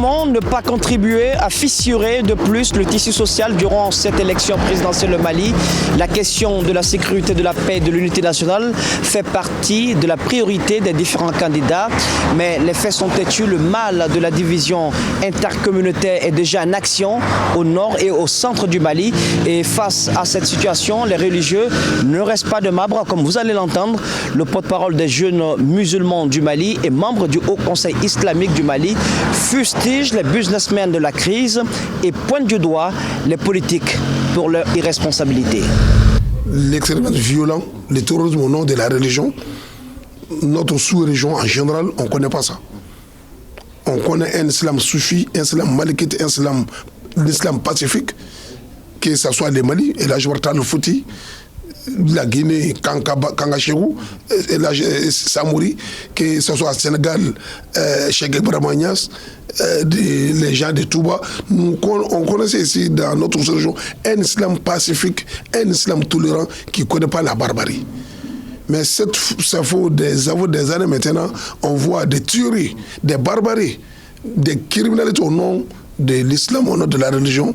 Comment ne pas contribuer à fissurer de plus le tissu social durant cette élection présidentielle au Mali? La question de la sécurité, de la paix et de l'unité nationale fait partie de la priorité des différents candidats, mais les faits sont têtus. Le mal de la division intercommunautaire est déjà en action au nord et au centre du Mali. Et face à cette situation, les religieux ne restent pas de marbre. Comme vous allez l'entendre, le porte-parole des jeunes musulmans du Mali et membre du Haut Conseil islamique du Mali fustige les businessmen de la crise et pointe du doigt les politiques pour leur irresponsabilité. L'extrémisme violent, le terrorisme au nom de la religion, notre sous-région en général, on ne connaît pas ça. On connaît un islam soufi, un islam malikite, l'islam pacifique, que ce soit le Mali, et la Jouarta, le Fouti, la Guinée, Kangachérou, et la Samouri, que ce soit au Sénégal, Cheikh Ibrahima Niasse, les gens de Touba. On connaissait ici dans notre région un islam pacifique, un islam tolérant qui ne connaît pas la barbarie. Mais ça fait des années maintenant, on voit des tueries, des barbaries, des criminalités au nom de l'islam, au nom de la religion,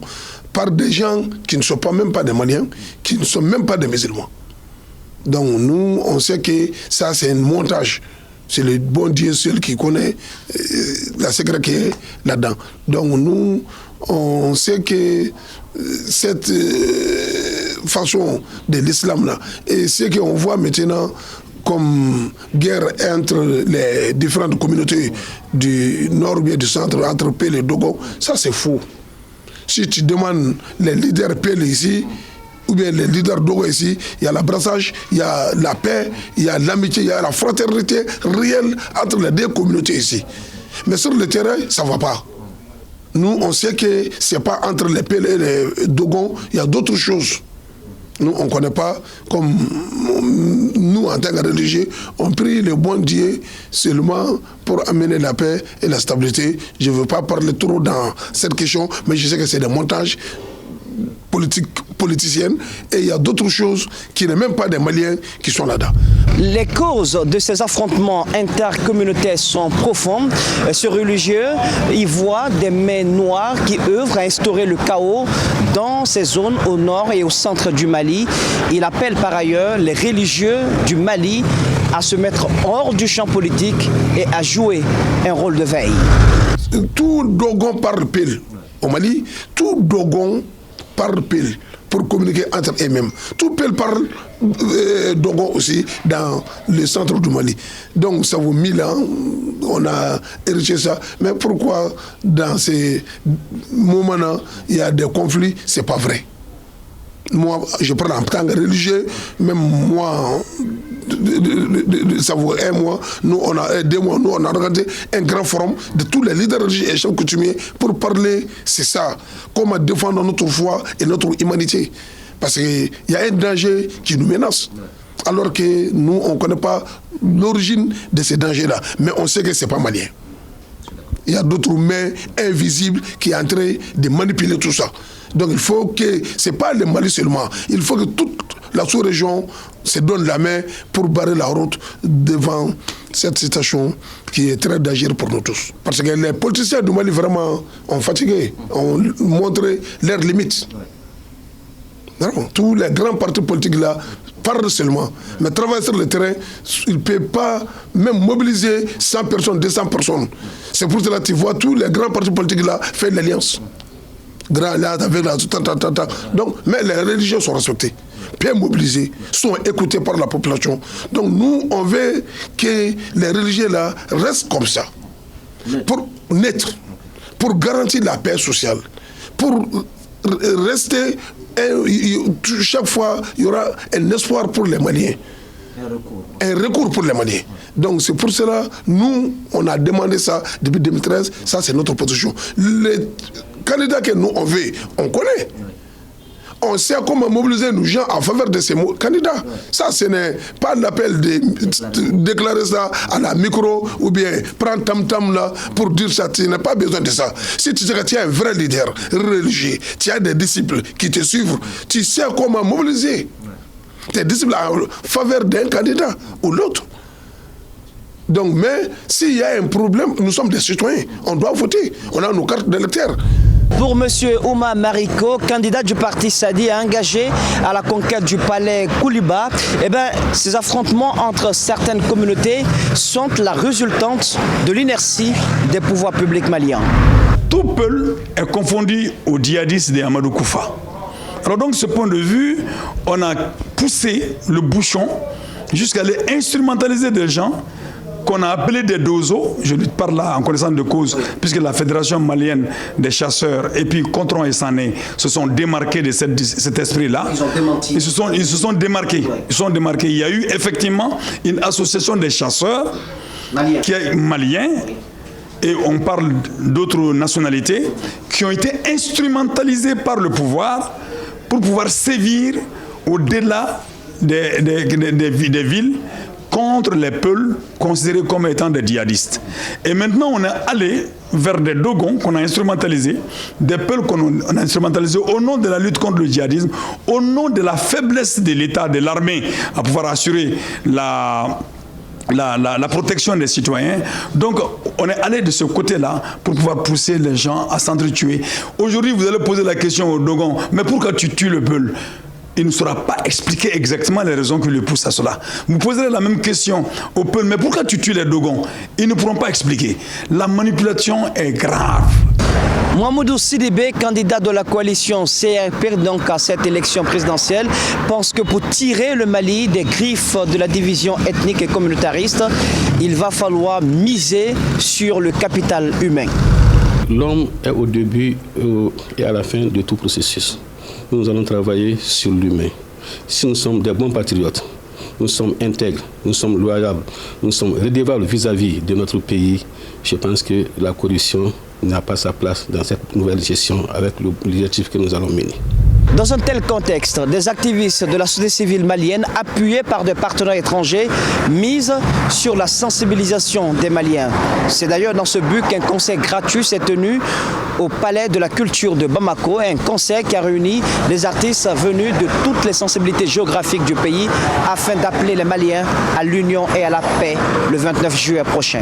par des gens qui ne sont pas même pas des Maliens, qui ne sont même pas des musulmans. Donc nous, on sait que ça c'est un montage. C'est le bon Dieu seul qui connaît la secret qui est là-dedans. Donc nous, on sait que cette façon de l'islam là, et ce qu'on voit maintenant comme guerre entre les différentes communautés du nord ou bien du centre, entre Pélé et Dogon, ça c'est faux. Si tu demandes les leaders Pélé ici, ou bien les leaders Dogon ici, il y a l'abrassage, il y a la paix, il y a l'amitié, il y a la fraternité réelle entre les deux communautés ici. Mais sur le terrain, ça ne va pas. Nous, on sait que ce n'est pas entre les Pélé et les Dogon, il y a d'autres choses. Nous, on ne connaît pas, comme nous, en tant que religieux, on prie le bon Dieu seulement pour amener la paix et la stabilité. Je ne veux pas parler trop dans cette question, mais je sais que c'est des montages politiciennes et il y a d'autres choses qui n'est même pas des Maliens qui sont là-dedans. Les causes de ces affrontements intercommunautaires sont profondes. Ce religieux y voit des mains noires qui œuvrent à instaurer le chaos dans ces zones au nord et au centre du Mali. Il appelle par ailleurs les religieux du Mali à se mettre hors du champ politique et à jouer un rôle de veille. Tout Dogon parle pile au Mali, tout Dogon parle pile pour communiquer entre eux-mêmes. Tout pile parle Dogon aussi dans le centre du Mali. Donc ça vaut 1000 ans, on a hérité ça. Mais pourquoi dans ces moments-là, il y a des conflits? C'est pas vrai. Moi, je parle en tant que religieux, même moi, ça vaut un mois, nous on a 2 mois, nous on a regardé un grand forum de tous les leaders religieux et chefs coutumiers pour parler, c'est ça, comment défendre notre foi et notre humanité. Parce qu'il y a un danger qui nous menace. Alors que nous, on ne connaît pas l'origine de ces dangers-là. Mais on sait que ce n'est pas malien. Il y a d'autres mains invisibles qui sont en train de manipuler tout ça. Donc il faut que, ce n'est pas le Mali seulement, il faut que toute la sous-région se donne la main pour barrer la route devant cette situation qui est très dangereuse pour nous tous. Parce que les politiciens du Mali vraiment ont fatigué, ont montré leurs limites. Non, tous les grands partis politiques là parlent seulement, mais travaillent sur le terrain, ils ne peuvent pas même mobiliser 100 personnes, 200 personnes. C'est pour cela que tu vois tous les grands partis politiques là faire l'alliance. Grand là, avec la donc, mais les religions sont respectées, bien mobilisées, sont écoutées par la population. Donc nous, on veut que les religieux là restent comme ça, pour naître, pour garantir la paix sociale, pour rester. Chaque fois, il y aura un espoir pour les Maliens. Un recours pour les Maliens. Donc c'est pour cela, nous, on a demandé ça depuis 2013, ça c'est notre position. Les candidats que nous on veut, on connaît. On sait comment mobiliser nos gens en faveur de ces candidats. Ça, ce n'est pas l'appel de déclarer ça à la micro ou bien prendre tam-tam là pour dire ça. Tu n'as pas besoin de ça. Si tu sais que tu es un vrai leader religieux, tu as des disciples qui te suivent, tu sais comment mobiliser tes disciples en faveur d'un candidat ou l'autre. Donc, mais s'il y a un problème, nous sommes des citoyens, on doit voter, on a nos cartes d'électeurs. Pour M. Ouma Mariko, candidat du parti Sadi engagé à la conquête du palais Kouliba, ces affrontements entre certaines communautés sont la résultante de l'inertie des pouvoirs publics maliens. Tout peuple est confondu aux djihadistes de Amadou Koufa. Alors donc, de ce point de vue, on a poussé le bouchon jusqu'à aller instrumentaliser des gens qu'on a appelés des dozos, je lui parle là en connaissance de cause, puisque la Fédération malienne des chasseurs et puis Contron et Sané se sont démarqués de cet esprit-là. Ils ont démenti. Ils se sont démarqués. Ils sont démarqués. Il y a eu effectivement une association des chasseurs maliens, et on parle d'autres nationalités, qui ont été instrumentalisées par le pouvoir pour pouvoir sévir au-delà des villes contre les peuples considérés comme étant des djihadistes. Et maintenant, on est allé vers des dogons qu'on a instrumentalisés, des peuples qu'on a instrumentalisés au nom de la lutte contre le djihadisme, au nom de la faiblesse de l'État, de l'armée, à pouvoir assurer la protection des citoyens. Donc, on est allé de ce côté-là pour pouvoir pousser les gens à s'entretuer. Aujourd'hui, vous allez poser la question aux Dogons, mais pourquoi tu tues le peuple? Il ne saura pas expliquer exactement les raisons qui le poussent à cela. Vous poserez la même question au peuple, mais pourquoi tu tues les Dogons? Ils ne pourront pas expliquer. La manipulation est grave. Mouhamadou Sidibé, candidat de la coalition CRP donc à cette élection présidentielle, pense que pour tirer le Mali des griffes de la division ethnique et communautariste, il va falloir miser sur le capital humain. L'homme est au début et à la fin de tout processus. Nous allons travailler sur l'humain. Si nous sommes des bons patriotes, nous sommes intègres, nous sommes loyables, nous sommes redevables vis-à-vis de notre pays, je pense que la corruption n'a pas sa place dans cette nouvelle gestion avec l'objectif que nous allons mener. Dans un tel contexte, des activistes de la société civile malienne, appuyés par des partenaires étrangers, misent sur la sensibilisation des Maliens. C'est d'ailleurs dans ce but qu'un conseil gratuit s'est tenu au Palais de la Culture de Bamako, un conseil qui a réuni des artistes venus de toutes les sensibilités géographiques du pays afin d'appeler les Maliens à l'union et à la paix le 29 juillet prochain.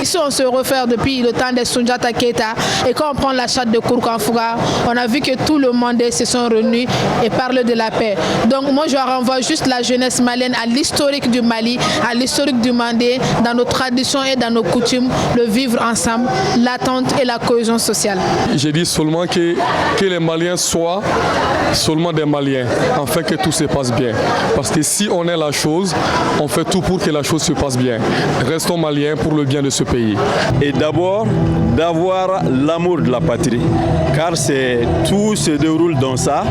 Ici, on se réfère depuis le temps de Soundiata Keita. Et quand on prend la charte de Kourkanfouga, on a vu que tout le monde se sont réunis et parlent de la paix. Donc moi, je renvoie juste la jeunesse malienne à l'historique du Mali, à l'historique du Mandé, dans nos traditions et dans nos coutumes, le vivre ensemble, l'attente et la cohésion sociale. Je dis seulement que les Maliens soient seulement des Maliens, afin que tout se passe bien. Parce que si on est la chose, on fait tout pour que la chose se passe bien. Restons Maliens pour le bien de ce pays. Et d'abord, d'avoir l'amour de la patrie, car tout se déroule dans ça.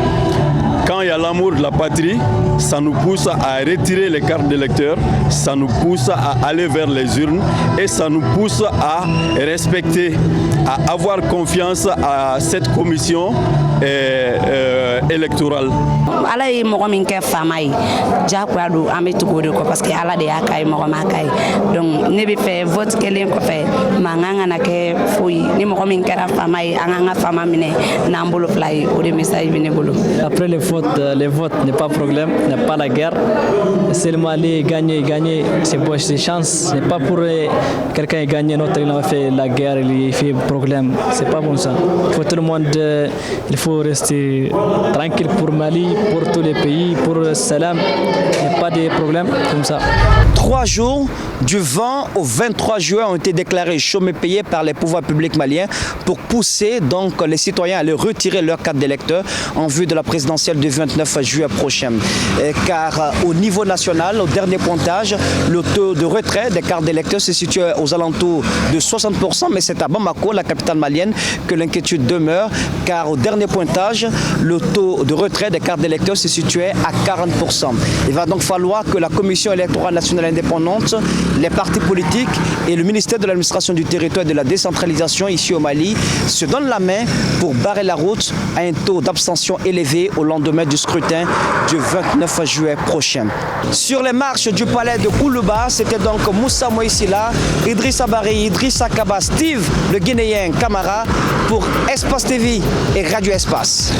Quand il y a l'amour de la patrie, ça nous pousse à retirer les cartes d'électeurs, ça nous pousse à aller vers les urnes et ça nous pousse à respecter, à avoir confiance à cette commission électorale. Ala ye mɔgɔ min kɛ faama ye diyagoya don an bɛ tugu o de kɔ parce que ala de y'a k'a ye mɔgɔ ma k'a ye donc ne bɛ fɛ vote kɛlen kɔfɛ mankan kana kɛ foyi ni mɔgɔ min kɛra faama ye an k'an ka faama minɛ n'an bolo fila ye o de message bɛ ne bolo. Après les votes n'est pas problème, n'est pas la guerre. Seulement aller gagner, c'est bon, c'est chance. Ce n'est pas pour quelqu'un gagner, notre il a fait la guerre, il fait problème. C'est pas bon ça. Tout le monde, il faut rester tranquille pour Mali, pour tous les pays, pour Salam. Il n'y a pas de problème comme ça. 3 jours, du 20 au 23 juin, ont été déclarés chômés payés par les pouvoirs publics maliens pour pousser donc les citoyens à aller retirer leur carte d'électeur en vue de la présidentielle du 29 juillet prochain. Car au niveau national, au dernier pointage, le taux de retrait des cartes d'électeurs se situe aux alentours de 60%, mais c'est à Bamako, la capitale malienne, que l'inquiétude demeure, car au dernier pointage, le taux de retrait des cartes d'électeurs se situait à 40%. Il va donc falloir que la Commission électorale nationale indépendante, les partis politiques et le ministère de l'administration du territoire et de la décentralisation ici au Mali se donnent la main pour barrer la route à un taux d'abstention élevé au lendemain du scrutin du 29 juillet prochain. Sur les marches du palais de Koulouba, c'était donc Moussa Moïsila, Idrissa Bari, Idrissa Kaba, Steve, le Guinéen Camara pour Espace TV et Radio Espace.